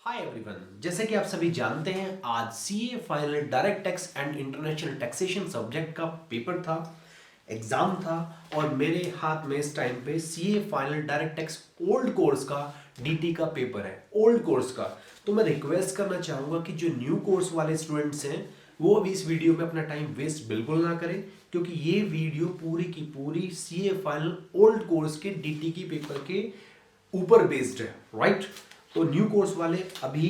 Hi everyone, जैसे कि आप सभी जानते हैं आज CA final direct tax and international taxation subject का पेपर था, एग्जाम था। और मेरे हाथ में इस टाइम पे CA final direct tax old course का डीटी का पेपर है, ओल्ड कोर्स का। तो मैं रिक्वेस्ट करना चाहूँगा कि जो न्यू कोर्स वाले स्टूडेंट्स हैं वो अभी इस वीडियो में अपना टाइम वेस्ट बिल्कुल ना करें, क्योंकि ये वीडियो पूरी की पूरी सीए फाइनल ओल्ड कोर्स के डीटी की पेपर के ऊपर बेस्ड है, राइट। तो न्यू कोर्स वाले अभी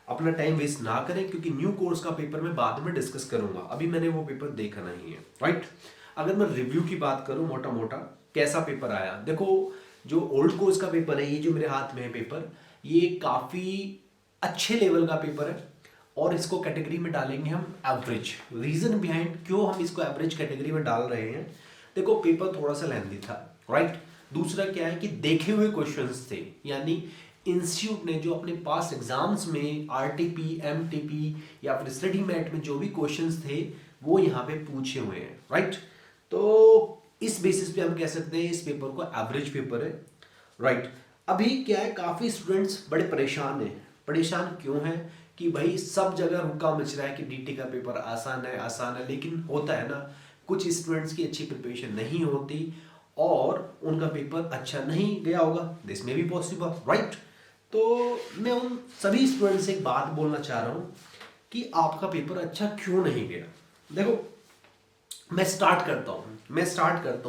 अपना टाइम वेस्ट ना करें, क्योंकि न्यू कोर्स का पेपर मैं बाद में डिस्कस करूंगा, अभी मैंने वो पेपर देखा नहीं है, राइट। अगर मैं रिव्यू की बात करूं मोटा मोटा कैसा पेपर आया, देखो जो ओल्ड कोर्स का पेपर है, ये जो मेरे हाथ में है पेपर, ये काफ़ी अच्छे लेवल का पेपर है और इसको कैटेगरी में डालेंगे हम एवरेज। रीजन बिहाइंड क्यों हम इसको एवरेज कैटेगरी में डाल रहे हैं, देखो पेपर थोड़ा सा लेंथी था, राइट। दूसरा क्या है कि देखे हुए क्वेश्चंस थे, यानी इंस्टीट्यूट ने जो अपने पास एग्जाम्स में आरटीपी एमटीपी या फिर स्टडी मैट में जो भी क्वेश्चंस थे वो यहाँ पे पूछे हुए हैं, राइट। तो इस बेसिस पे हम कह सकते हैं इस पेपर को एवरेज पेपर है, राइट। अभी क्या है, काफ़ी स्टूडेंट्स बड़े परेशान हैं। परेशान क्यों हैं कि भाई सब जगह हुक्का मच रहा है कि डीटी का पेपर आसान है आसान है, लेकिन होता है ना कुछ स्टूडेंट्स की अच्छी प्रिपरेशन नहीं होती और उनका पेपर अच्छा नहीं गया होगा, दिस में भी पॉसिबल, राइट। तो मैं उन सभी स्टूडेंट्स से एक बात बोलना चाह रहा हूँ कि आपका पेपर अच्छा क्यों नहीं गया। देखो मैं स्टार्ट करता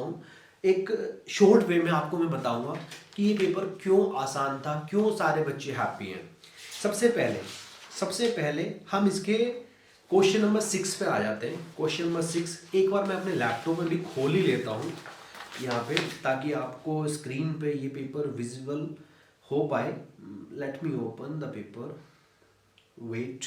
हूँ एक शॉर्ट वे में, आपको मैं बताऊंगा कि ये पेपर क्यों आसान था, क्यों सारे बच्चे हैप्पी हैं। सबसे पहले हम इसके क्वेश्चन नंबर 6 पे आ जाते हैं। क्वेश्चन नंबर 6 एक बार मैं अपने लैपटॉप में भी खोल ही लेता हूँ यहाँ पे, ताकि आपको स्क्रीन पे ये पेपर विजिबल हो पाए। Let me open the paper, wait.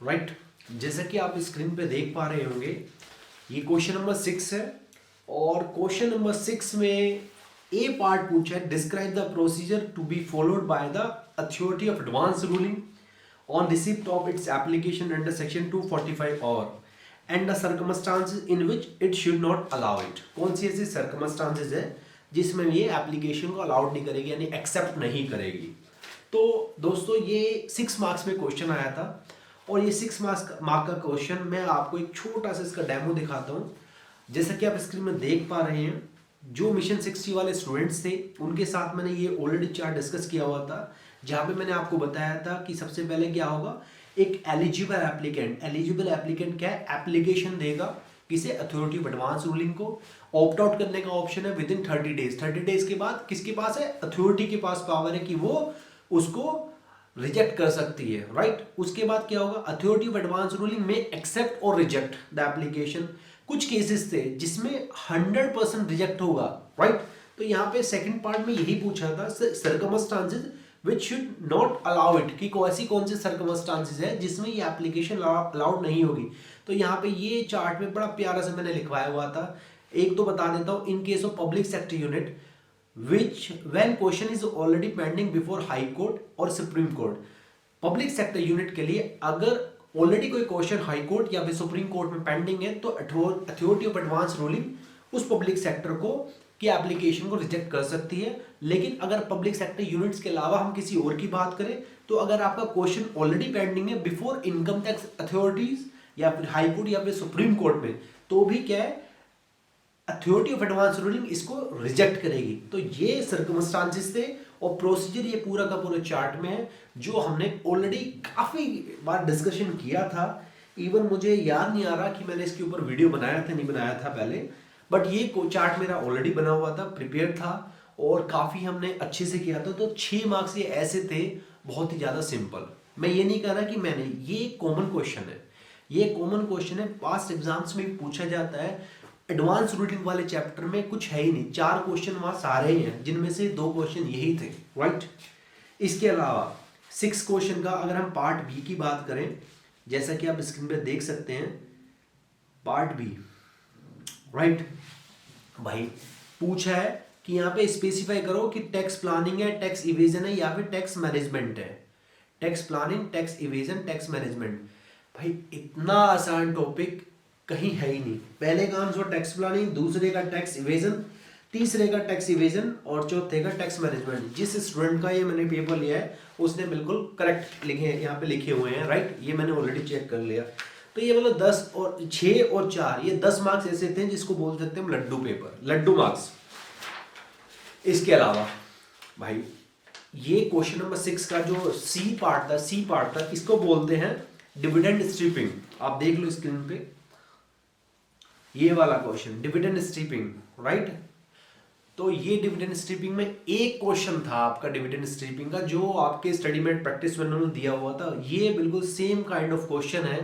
Right, जैसा कि आप स्क्रीन पे देख पा रहे होंगे ये क्वेश्चन नंबर 6 है। और क्वेश्चन नंबर 6 में ए पार्ट पूछा है, describe the procedure to be followed by the authority of advance ruling on receipt of its application under section 245 और and the circumstances in which it should not allow it. कौन सी ऐसी circumstances है जिसमें ये application को allowed नहीं करेगी, यानी एक्सेप्ट नहीं करेगी। तो दोस्तों ये 6 मार्क्स में क्वेश्चन आया था और ये 6 मार्क का क्वेश्चन मैं आपको एक छोटा सा इसका डेमो दिखाता हूँ। जैसा कि आप स्क्रीन में देख पा रहे हैं, जो मिशन 60 वाले स्टूडेंट्स थे उनके साथ मैंने ये ऑलरेडी चार्ट डिस्कस किया हुआ था, जहाँ पे मैंने आपको बताया था कि सबसे पहले क्या होगा, एक एलिजिबल एप्लीकेंट क्या है, एप्लीकेशन देगा किसे, अथॉरिटी ऑफ एडवांस रूलिंग को। ऑप्ट आउट करने का ऑप्शन है विद इन 30 डेज के बाद किसके पास है, अथॉरिटी के पास पावर है कि वो उसको रिजेक्ट कर सकती है, राइट। उसके बाद क्या होगा, अथॉरिटी ऑफ एडवांस रूलिंग में एक्सेप्ट और रिजेक्ट द एप्लीकेशन। कुछ केसेस थे जिसमें 100% रिजेक्ट होगा, राइट। तो यहाँ पे सेकंड पार्ट में यही पूछा था, circumstances which should not allow it, कि ऐसी कौन से सर्कमस्टांसेस है जिसमें ये एप्लीकेशन अलाउड नहीं होगी। तो यहाँ पे ये चार्ट में बड़ा प्यारा से मैंने लिखवाया हुआ था। एक तो बता देता हूँ, in case of public sector unit which when question is already pending before high court और supreme court. Public sector unit के लिए अगर ऑलरेडी कोई क्वेश्चन हाई कोर्ट या फिर सुप्रीम कोर्ट में पेंडिंग है तो अथॉरिटी ऑफ एडवांस रूलिंग उस पब्लिक सेक्टर को की एप्लीकेशन को रिजेक्ट कर सकती है। लेकिन अगर पब्लिक सेक्टर यूनिट्स के अलावा हम किसी और की बात करें, तो अगर आपका क्वेश्चन ऑलरेडी पेंडिंग है बिफोर इनकम टैक्स अथॉरिटीज या फिर हाई कोर्ट या फिर सुप्रीम कोर्ट में, तो भी क्या है, अथॉरिटी ऑफ एडवांस रूलिंग इसको रिजेक्ट करेगी। तो ये सर्कमस्टांसेस थे और प्रोसीजर ये पूरा का पूरा चार्ट में है, जो हमने ऑलरेडी काफी बार डिस्कशन किया था। इवन मुझे याद नहीं आ रहा कि मैंने इसके ऊपर वीडियो बनाया था नहीं बनाया था पहले, बट ये चार्ट मेरा ऑलरेडी बना हुआ था, प्रिपेयर था और काफी हमने अच्छे से किया था। तो 6 मार्क्स ये ऐसे थे, बहुत ही ज्यादा सिंपल। मैं ये नहीं कह रहा कि मैंने, ये कॉमन क्वेश्चन है, ये कॉमन क्वेश्चन है, पास्ट एग्जाम्स में भी पूछा जाता है। एडवांस रूलिंग वाले चैप्टर में कुछ है ही नहीं, 4 क्वेश्चन वहां सारे ही हैं, जिनमें से 2 क्वेश्चन यही थे, राइट। इसके अलावा 6 क्वेश्चन का अगर हम पार्ट बी की बात करें, जैसा कि आप स्क्रीन पे देख सकते हैं, पार्ट बी, राइट भाई पूछा है कि यहाँ पे स्पेसिफाई करो कि टैक्स प्लानिंग है, टैक्स इवेजन है, या फिर टैक्स मैनेजमेंट है। Tax planning, tax evasion, tax management. भाई इतना आसान टॉपिक कहीं है ही नहीं। पहले का आंसर टैक्स प्लानिंग, दूसरे का टैक्स इवेजन, तीसरे का टैक्स इवेजन और चौथे का टैक्स मैनेजमेंट। जिस स्टूडेंट का ये मैंने पेपर लिया है उसने बिल्कुल करेक्ट लिखे हैं, यहाँ पे लिखे हुए हैं, राइट। ये मैंने ऑलरेडी चेक कर लिया। तो ये मतलब 10 और 6 और 4 ये 10 मार्क्स ऐसे थे जिसको बोल सकते हैं हम लड्डू पेपर, लड्डू मार्क्स। इसके अलावा भाई ये क्वेश्चन नंबर 6 का जो सी पार्ट था, इसको बोलते हैं डिविडेंड स्ट्रिपिंग। आप देख लो स्क्रीन पे ये वाला क्वेश्चन, डिविडेंड स्ट्रिपिंग, राइट। तो ये डिविडेंड स्ट्रिपिंग में एक क्वेश्चन था आपका डिविडेंड स्ट्रिपिंग का, जो आपके स्टडी मेट प्रैक्टिस में उन्होंने दिया हुआ था। ये बिल्कुल सेम काइंड ऑफ क्वेश्चन है,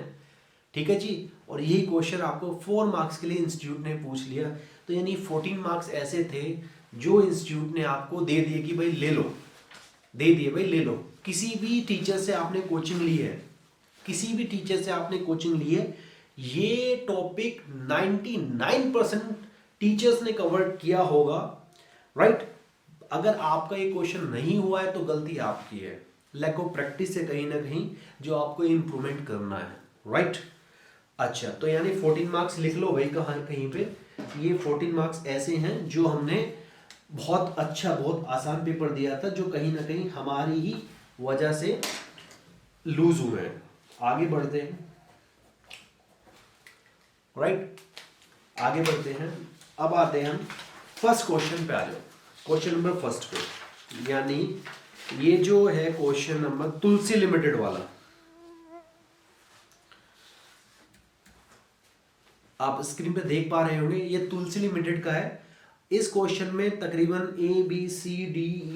ठीक है जी। और यही क्वेश्चन आपको 4 मार्क्स के लिए इंस्टीट्यूट ने पूछ लिया। तो यानी 14 मार्क्स ऐसे थे जो इंस्टीट्यूट ने आपको दे दिए कि भाई ले लो, दे दिए भाई ले लो। किसी भी टीचर से आपने कोचिंग ली है, किसी भी टीचर से आपने कोचिंग ली है, ये टॉपिक 99% टीचर्स ने कवर किया होगा, राइट। अगर आपका ये क्वेश्चन नहीं हुआ है तो गलती आपकी है, लैक ऑफ प्रैक्टिस से कहीं ना कहीं जो आपको इम्प्रूवमेंट करना है, राइट। अच्छा तो यानी 14 मार्क्स लिख लो भाई कहाँ कहीं पे। ये 14 मार्क्स ऐसे हैं जो हमने बहुत अच्छा बहुत आसान पेपर दिया था, जो कहीं ना कहीं हमारी ही वजह से लूज हुए हैं। आगे बढ़ते हैं, राइट। आगे बढ़ते हैं। अब आते हैं हम फर्स्ट क्वेश्चन पे। आ जाओ क्वेश्चन नंबर फर्स्ट पे, यानी ये जो है क्वेश्चन नंबर तुलसी लिमिटेड वाला। आप स्क्रीन पे देख पा रहे होंगे, ये तुलसी लिमिटेड का है। इस क्वेश्चन में तकरीबन ABCDEFGH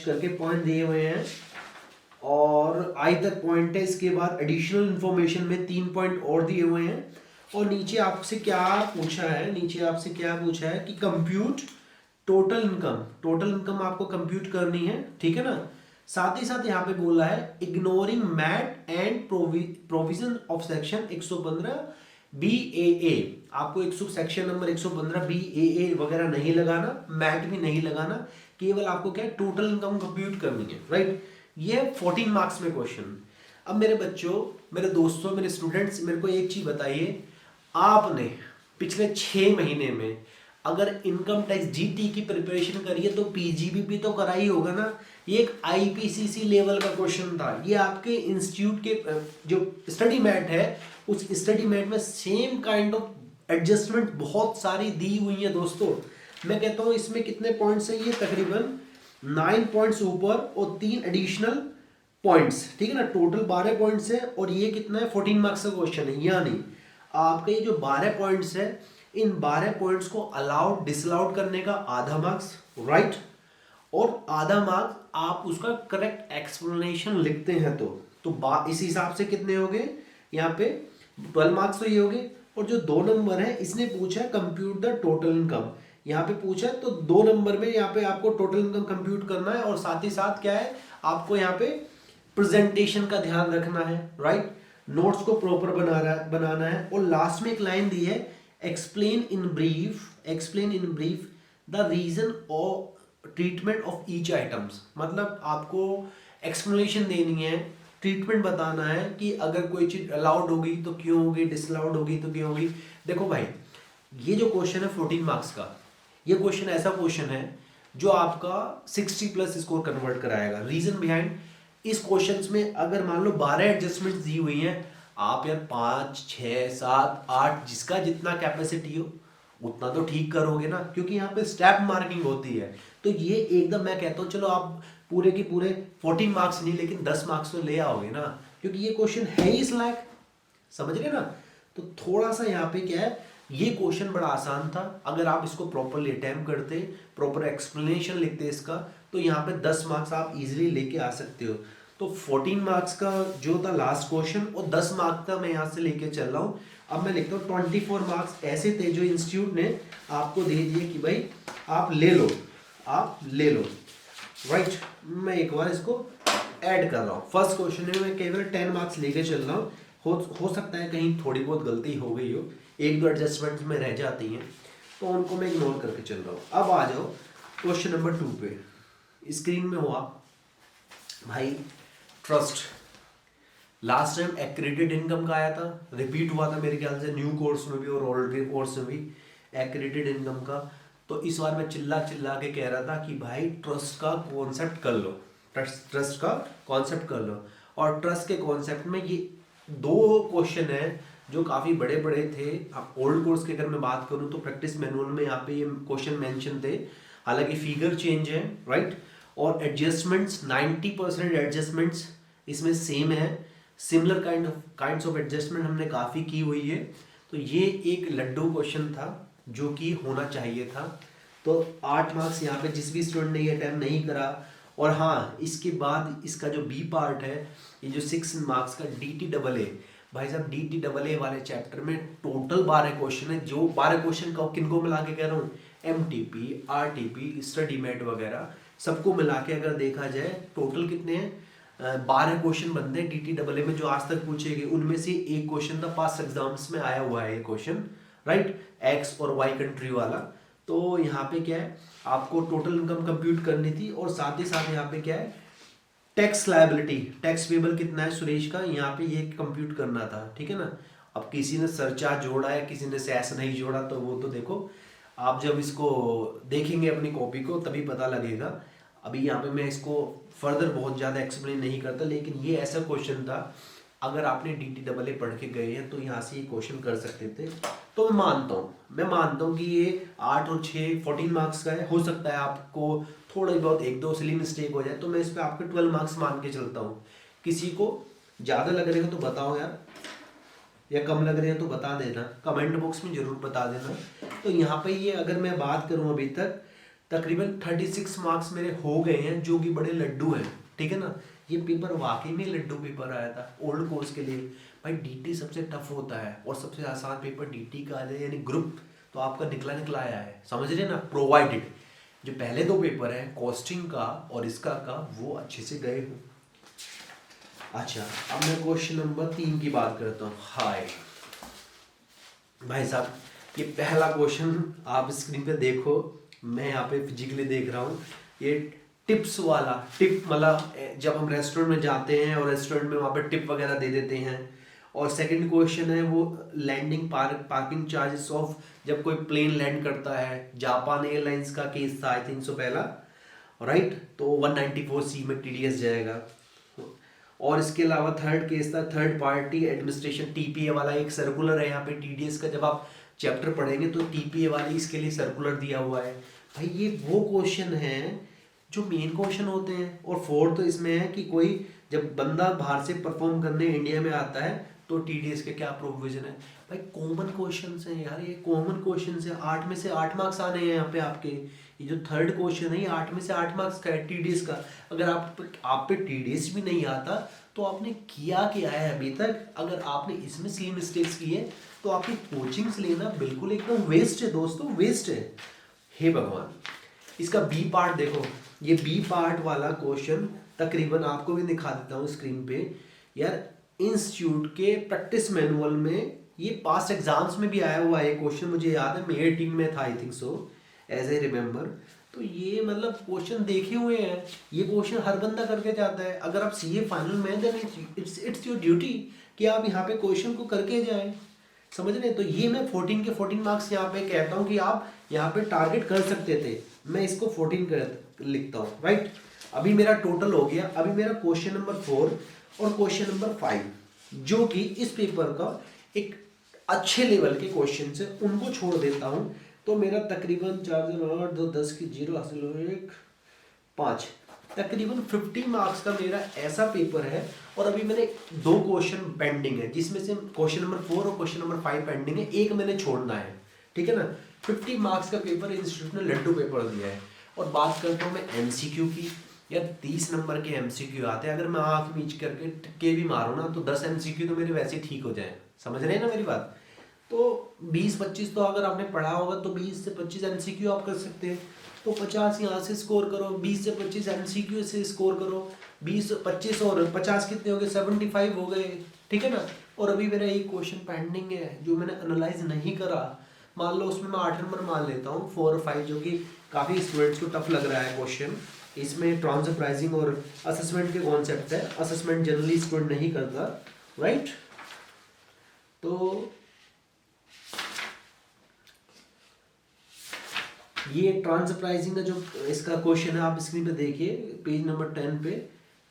करके पॉइंट दिए हुए हैं और आई तक पॉइंट है। इसके बाद एडिशनल इंफॉर्मेशन में 3 पॉइंट और दिए हुए हैं। और नीचे आपसे क्या पूछा है, नीचे आपसे क्या पूछा है कि compute total income. Total income आपको कंप्यूट करनी है, ठीक है ना। साथ ही साथ यहाँ पे बोला है ignoring MAT and provision of section 115 BAA। आपको सेक्शन नंबर 115 BAA वगैरह नहीं लगाना, मैट भी नहीं लगाना, केवल आपको क्या टोटल इनकम कंप्यूट करनी है, राइट। ये 14 मार्क्स में क्वेश्चन। अब मेरे बच्चों, मेरे दोस्तों, मेरे स्टूडेंट्स, मेरे को एक चीज बताइए, आपने पिछले 6 महीने में अगर इनकम टैक्स GT की प्रिपरेशन करी है तो PGBP तो करा ही होगा ना। ये एक IPCC लेवल का क्वेश्चन था। ये आपके इंस्टीट्यूट के जो स्टडी मैट है उस स्टडी मैट में सेम काइंड ऑफ एडजस्टमेंट बहुत सारी दी हुई है दोस्तों। मैं कहता हूँ इसमें कितने पॉइंट्स है, ये तकरीबन 9 पॉइंट्स ऊपर और 3 एडिशनल पॉइंट्स, ठीक है ना। टोटल 12 पॉइंट्स है और ये कितना है 14 मार्क्स का क्वेश्चन है। यानी आपके ये जो 12 पॉइंट्स है, इन 12 पॉइंट्स को अलाउड डिसअलाउड करने का आधा मार्क्स, राइट, और आधा मार्क्स आप उसका करेक्ट एक्सप्लेनेशन लिखते हैं तो इस हिसाब से कितने हो गए यहाँ पे 12 मार्क्स तो ये हो गए। और जो 2 नंबर है इसने पूछा कंप्यूट द टोटल इनकम, यहाँ पे पूछा तो 2 नंबर में यहाँ पे आपको टोटल इनकम कंप्यूट करना है और साथ ही साथ क्या है आपको यहाँ पे प्रेजेंटेशन का ध्यान रखना है, राइट। नोट्स को प्रॉपर बनाना है। और लास्ट में एक लाइन दी है explain in brief the reason of treatment of each items. मतलब आपको एक्सप्लेनेशन देनी है, ट्रीटमेंट बताना है कि अगर कोई चीज अलाउड होगी तो क्यों होगी, डिसअलाउड होगी तो क्यों होगी। देखो भाई ये जो क्वेश्चन है 14 मार्क्स का, ये क्वेश्चन ऐसा क्वेश्चन है जो आपका 60+ स्कोर कन्वर्ट कराएगा। रीजन बिहाइंड इस क्वेश्चंस में अगर मान लो 12 एडजस्टमेंट्स दी हुई हैं, आप यार 5, 6, 7, 8 जिसका जितना कैपेसिटी हो उतना तो ठीक करोगे ना, क्योंकि यहाँ पे स्टेप मार्किंग होती है। तो ये एकदम मैं कहता हूँ चलो आप पूरे के पूरे 14 मार्क्स नहीं लेकिन 10 मार्क्स तो ले आओगे ना, क्योंकि ये क्वेश्चन है ही इस लायक, समझ रहे ना। तो थोड़ा सा यहाँ पे क्या है, ये क्वेश्चन बड़ा आसान था। अगर आप इसको प्रॉपरली अटेम्प्ट करते, प्रॉपर एक्सप्लेनेशन लिखते इसका, तो यहाँ पे 10 मार्क्स आप इजीली लेके आ सकते हो। तो 14 मार्क्स का जो था लास्ट क्वेश्चन और 10 मार्क्स का मैं यहाँ से लेके चल रहा हूँ। अब मैं लिखता हूँ 24 मार्क्स ऐसे थे जो इंस्टीट्यूट ने आपको दे दिए कि भाई आप ले लो, आप ले लो, राइट। मैं एक बार इसको ऐड कर रहा हूँ। फर्स्ट क्वेश्चन में मैं केवल 10 मार्क्स लेके चल रहा हूँ, हो सकता है कहीं थोड़ी बहुत गलती हो गई हो, एक दो एडजस्टमेंट्स में रह जाती हैं, तो उनको मैं इग्नोर करके चल रहा हूँ। अब आ जाओ क्वेश्चन नंबर 2 पे। स्क्रीन में हो आप भाई। Trust last time accredited income का आया था, रिपीट हुआ था मेरे ख्याल से न्यू कोर्स में भी और ओल्ड कोर्स में भी एक्रेडिटेड इनकम का। तो इस बार मैं चिल्ला चिल्ला के कह रहा था कि भाई ट्रस्ट का कॉन्सेप्ट कर लो, ट्रस्ट का कॉन्सेप्ट कर लो। और ट्रस्ट के कॉन्सेप्ट में ये दो क्वेश्चन है जो काफ़ी बड़े बड़े थे। अब ओल्ड कोर्स की अगर मैं बात करूँ तो प्रैक्टिस मैनुअल में यहाँ पे ये क्वेश्चन मेंशन थे, हालांकि फिगर चेंज है, राइट। और एडजस्टमेंट्स 90% एडजस्टमेंट्स इसमें सेम है, सिमिलर काइंड्स ऑफ एडजस्टमेंट हमने काफ़ी की हुई है। तो ये एक लड्डू क्वेश्चन था जो कि होना चाहिए था। तो 8 मार्क्स यहाँ पे जिस भी स्टूडेंट ने ये अटैम्प्ट नहीं करा। और हाँ, इसके बाद इसका जो बी पार्ट है, ये जो 6 मार्क्स का DTAA, भाई साहब DTAA वाले चैप्टर में टोटल 12 क्वेश्चन है। जो 12 क्वेश्चन का किनको मिला के कह रहा हूँ, MTP, RTP, स्टडी मेट वगैरह सबको मिला के अगर देखा जाए टोटल कितने हैं, 12 क्वेश्चन बनते हैं DTAA में जो आज तक पूछे गए। उनमें से एक क्वेश्चन था पास्ट एग्जाम्स में आया हुआ है ये क्वेश्चन, राइट, X और Y कंट्री वाला। तो यहाँ पे क्या है, आपको टोटल इनकम कंप्यूट करनी थी और साथ ही साथ यहाँ पे क्या है, टैक्स लायबिलिटी, टैक्स पेबल कितना है सुरेश का, यहाँ पे ये कंप्यूट करना था, ठीक है ना। अब किसी ने सरचार्ज जोड़ा है, किसी ने सेस नहीं जोड़ा, तो वो तो देखो आप जब इसको देखेंगे अपनी कॉपी को तभी पता लगेगा। अभी यहाँ पे मैं इसको फर्दर बहुत ज़्यादा एक्सप्लेन नहीं करता, लेकिन ये ऐसा क्वेश्चन था, अगर आपने DTAA पढ़ के गए हैं तो यहाँ से ये क्वेश्चन कर सकते थे। तो मैं मानता हूँ कि ये 8 और 6 14 मार्क्स का है। हो सकता है आपको थोड़ा बहुत एक दो सिली मिस्टेक हो जाए, तो मैं इस पर आपके 12 मार्क्स मान के चलता हूँ। किसी को ज़्यादा लग रहे हो तो बताओ यार, या कम लग रहे हैं तो बता देना, कमेंट बॉक्स में जरूर बता देना। तो यहाँ पे ये अगर मैं बात करूँ अभी तक तकरीबन 36 मार्क्स मेरे हो गए हैं, जो कि बड़े लड्डू हैं, ठीक है ना। ये पेपर वाकई में लड्डू पेपर आया था ओल्ड कोर्स के लिए। भाई DT सबसे टफ होता है और सबसे आसान पेपर DT का आ जाए यानी ग्रुप, तो आपका निकला आया है, समझ रहे ना, प्रोवाइडेड जो पहले 2 पेपर हैं कॉस्टिंग का और इसका का, वो अच्छे से गए हो। अच्छा, अब मैं क्वेश्चन नंबर 3 की बात करता हूँ। हाय भाई साहब, ये पहला क्वेश्चन आप स्क्रीन पे देखो, मैं यहाँ पे फिजिकली देख रहा हूँ। ये टिप्स वाला, टिप मतलब जब हम रेस्टोरेंट में जाते हैं और रेस्टोरेंट में वहाँ पे टिप वगैरह दे देते हैं। और सेकंड क्वेश्चन है वो लैंडिंग पार्किंग चार्जेस ऑफ, जब कोई प्लेन लैंड करता है, जापान एयरलाइंस का केस था आई थिंक सो पहला, राइट। तो 194C में TDS जाएगा। और इसके अलावा थर्ड केस था थर्ड पार्टी एडमिनिस्ट्रेशन, TPA वाला एक सर्कुलर है यहाँ पे TDS का। जब आप चैप्टर पढ़ेंगे तो TPA वाली इसके लिए सर्कुलर दिया हुआ है। भाई ये वो क्वेश्चन है जो मेन क्वेश्चन होते हैं। और फोर्थ तो इसमें है कि कोई जब बंदा बाहर से परफॉर्म करने इंडिया में आता है तो TDS के क्या प्रोविजन है। भाई कॉमन क्वेश्चन है यार, ये कॉमन क्वेश्चन है। 8 में से 8 मार्क्स आने हैं यहाँ पे आपके। ये जो थर्ड क्वेश्चन है ये 8 में से 8 मार्क्स का है TDS का। अगर आप पे TDS भी नहीं आता तो आपने किया क्या है अभी तक। अगर आपने इसमें सी मिस्टेक्स की है तो आपकी कोचिंग्स लेना बिल्कुल एकदम वेस्ट है दोस्तों, वेस्ट है। हे भगवान, इसका बी पार्ट देखो, ये बी पार्ट वाला क्वेश्चन तकरीबन आपको भी दिखा देता हूँ स्क्रीन पे यार। इंस्टीट्यूट के प्रैक्टिस मैनुअल में ये पास्ट एग्जाम्स में भी आया हुआ है क्वेश्चन, मुझे याद है May 18 में था I think so, as a remember. तो ये मतलब क्वेश्चन देखे हुए हैं, ये क्वेश्चन हर बंदा करके जाता है। अगर आप CA फाइनल में देन इट्स योर ड्यूटी कि आप यहाँ पे क्वेश्चन को करके जाए, समझ रहे हैं। तो ये मैं 14 के 14 मार्क्स यहाँ पे कहता हूँ कि आप यहाँ पे टारगेट कर सकते थे, मैं इसको 14 कर लिखता हूँ, राइट। अभी मेरा टोटल हो गया। अभी मेरा क्वेश्चन नंबर 4 और क्वेश्चन नंबर 5 जो कि इस पेपर का एक अच्छे लेवल के क्वेश्चन है, उनको छोड़ देता हूँ। तो मेरा तकरीबन 4 8 2 10 की 0 हासिल हो 1 5 तकरीबन 50 मार्क्स का मेरा ऐसा पेपर है। और अभी मैंने 2 क्वेश्चन पेंडिंग है, जिसमें से क्वेश्चन नंबर 4 और क्वेश्चन नंबर 5 पेंडिंग है, एक मैंने छोड़ना है, ठीक है ना। 50 मार्क्स का पेपर इंस्टीट्यूट ने लड्डू पेपर दिया है। और बात करता हूँ मैं MCQ की, यार 30 नंबर के MCQ आते हैं। अगर मैं आँख मीच करके टिक्के भी मारूँ ना तो 10 MCQ तो मेरे वैसे ठीक हो जाए, समझ रहे हैं ना मेरी बात। तो 20-25 तो अगर आपने पढ़ा होगा तो 20 से 25 MCQ आप कर सकते हैं। तो 50 यहाँ से स्कोर करो, 20 से 25 MCQ से स्कोर करो, 20 25 और 50 कितने हो गए, 75 हो गए, ठीक है ना। और अभी मेरा एक क्वेश्चन पेंडिंग है जो मैंने एनालाइज नहीं करा, मान लो उसमें मैं 8 नंबर मान लेता हूँ, 4 और 5, जो कि काफ़ी स्टूडेंट्स को टफ लग रहा है क्वेश्चन। इसमें ट्रांसफर प्राइसिंग और असेसमेंट के कॉन्सेप्ट है, असेसमेंट जनरली स्टूडेंट नहीं करता, राइट। तो ये ट्रांसफर प्राइसिंग का जो इसका क्वेश्चन है, आप स्क्रीन पे देखिए पेज नंबर 10 पे,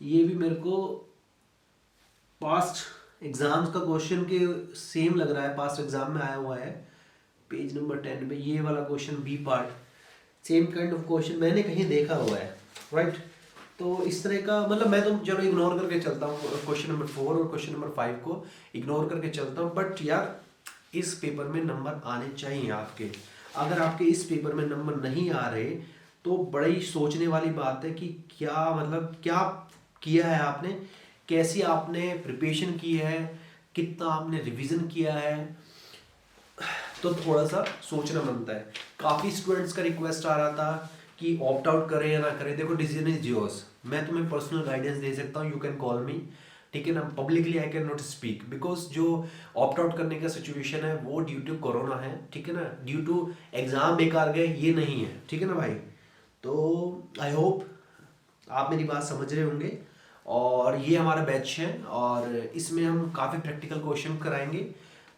ये भी मेरे को पास्ट एग्जाम्स का क्वेश्चन के सेम लग रहा है, पास्ट एग्जाम में आया हुआ है पेज नंबर 10 पे, ये वाला question B part, same kind of question मैंने कहीं देखा हुआ है, राइट। तो इस तरह का मतलब मैं तो चलो इग्नोर करके चलता हूँ क्वेश्चन नंबर 4 और क्वेश्चन नंबर 5 को इग्नोर करके चलता हूँ, बट यार इस पेपर में नंबर आने चाहिए आपके। अगर आपके इस पेपर में नंबर नहीं आ रहे तो बड़ी सोचने वाली बात है कि क्या मतलब क्या किया है आपने, कैसी आपने प्रिपरेशन की है, कितना आपने रिवीजन किया है, तो थोड़ा सा सोचना बनता है। काफ़ी स्टूडेंट्स का रिक्वेस्ट आ रहा था कि ऑप्ट आउट करें या ना करें, देखो डिसीजन इज योर्स, मैं तुम्हें पर्सनल गाइडेंस दे सकता हूँ, यू कैन कॉल मी, ठीक है ना। Publicly I can not speak because जो ऑप्ट आउट करने का सिचुएशन है वो ड्यू टू कोरोना है, ठीक है ना, ड्यू टू एग्जाम बेकार गए ये नहीं है, ठीक है ना भाई। तो आई होप आप मेरी बात समझ रहे होंगे। और ये हमारा बैच है और इसमें हम काफ़ी प्रैक्टिकल क्वेश्चन कराएंगे।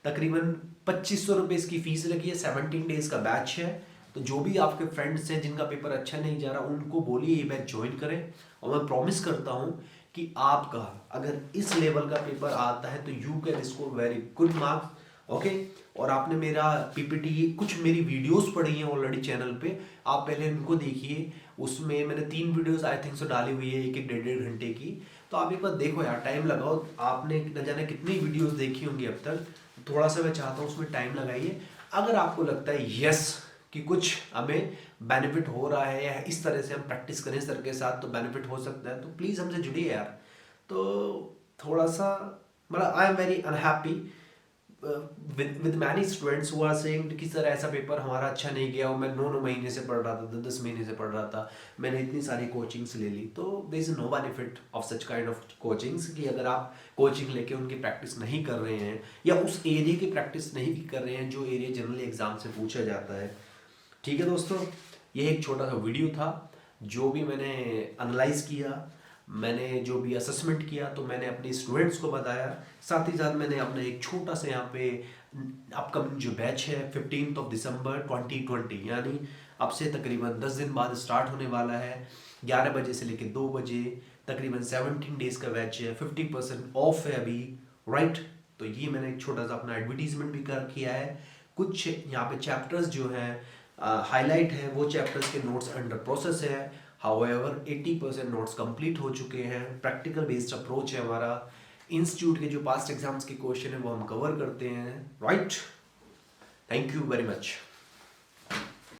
तकरीबन 2500 रुपये इसकी फीस लगी है, 17 डेज का बैच है। तो जो भी आपके फ्रेंड्स हैं जिनका पेपर अच्छा नहीं जा रहा उनको बोलिए ये बैच ज्वाइन करें, और मैं प्रॉमिस करता हूँ कि आपका अगर इस लेवल का पेपर आता है तो you can score very good marks, okay. और आपने मेरा पीपीटी कुछ मेरी वीडियोस पढ़ी हैं ऑलरेडी चैनल पे, आप पहले उनको देखिए, उसमें मैंने 3 वीडियोस आई थिंक सो डाली हुई है, एक एक 1.5 घंटे की। तो आप एक बार देखो यार, टाइम लगाओ, आपने न जाने कितनी वीडियोस देखी होंगी अब तक, थोड़ा सा मैं चाहता हूँ उसमें टाइम लगाइए। अगर आपको लगता है यस कि कुछ हमें बेनिफिट हो रहा है या इस तरह से हम प्रैक्टिस करें सर के साथ तो बेनिफिट हो सकता है, तो प्लीज़ हमसे जुड़िए यार। तो थोड़ा सा मतलब I am very unhappy with many students who are saying कि सर ऐसा पेपर हमारा अच्छा नहीं गया और मैं 9 महीने से पढ़ रहा था, 10 महीने से पढ़ रहा था, मैंने इतनी सारी कोचिंग्स ले ली। तो there is no benefit of such kind of coachings कि अगर आप कोचिंग लेके उनकी प्रैक्टिस नहीं कर रहे हैं या उस एरिया की प्रैक्टिस नहीं कर रहे हैं जो एरिया जनरली एग्जाम से पूछा जाता है। ठीक है दोस्तों, ये एक छोटा सा वीडियो था जो भी मैंने एनालाइज किया, मैंने जो भी असेसमेंट किया तो मैंने अपने स्टूडेंट्स को बताया, साथ ही साथ मैंने अपना एक छोटा सा यहाँ पे अपकमिंग जो बैच है 15 दिसंबर 2020 यानी अब से तकरीबन 10 दिन बाद स्टार्ट होने वाला है, 11 बजे से लेकर 2 बजे, तकरीबन 17 डेज का बैच है, 50% ऑफ है अभी, राइट। तो ये मैंने एक छोटा सा अपना एडवर्टीजमेंट भी कर किया है। कुछ यहाँ पे चैप्टर्स जो हैं हाईलाइट है, वो चैप्टर्स के नोट्स अंडर प्रोसेस है, हाउएवर 80% नोट्स कंप्लीट हो चुके हैं। प्रैक्टिकल बेस्ड अप्रोच है हमारा, इंस्टीट्यूट के जो पास्ट एग्जाम्स के क्वेश्चन है वो हम कवर करते हैं, right. Thank you very much.